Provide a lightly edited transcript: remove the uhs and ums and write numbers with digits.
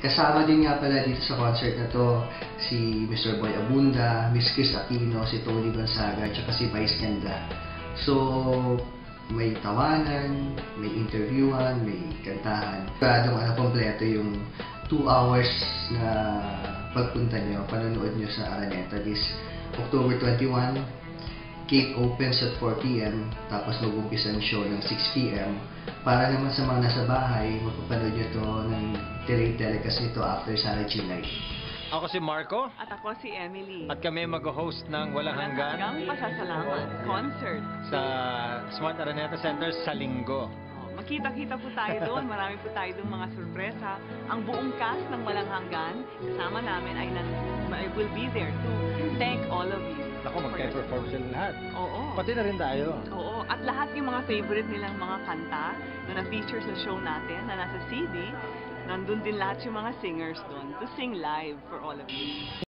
Kasama din nga pala dito sa concert na to si Mr. Boy Abunda, Miss Chris Aquino, si Tony Gonzaga, at si Vice Ganda. So, may tawanan, may interviewan, may kantahan. Siguradong kompleto yung 2 hours na pagpunta nyo, panonood nyo sa Araneta this October 21. Gate opens at 4 p.m. tapos mag-umpisa ang show ng 6 p.m. Para naman sa mga nasa bahay, mapapanood nyo to ng delayed telecast nito after Sarah G Night. Ako si Marco. At ako si Emily. At kami mag-host ng Walang Hanggan Pasasalamat concert sa Smart Araneta Center sa Linggo. Makita-kita po tayo doon. Marami po tayo doon mga sorpresa. Ang buong cast ng Walang Hanggan, kasama namin I will be there to thank all of you. Ako, magka-perform sila lahat. Oo. Pati na rin tayo. Oo. At lahat yung mga favorite nilang mga kanta na na-feature sa show natin, na nasa CD, nandun din lahat yung mga singers doon to sing live for all of you.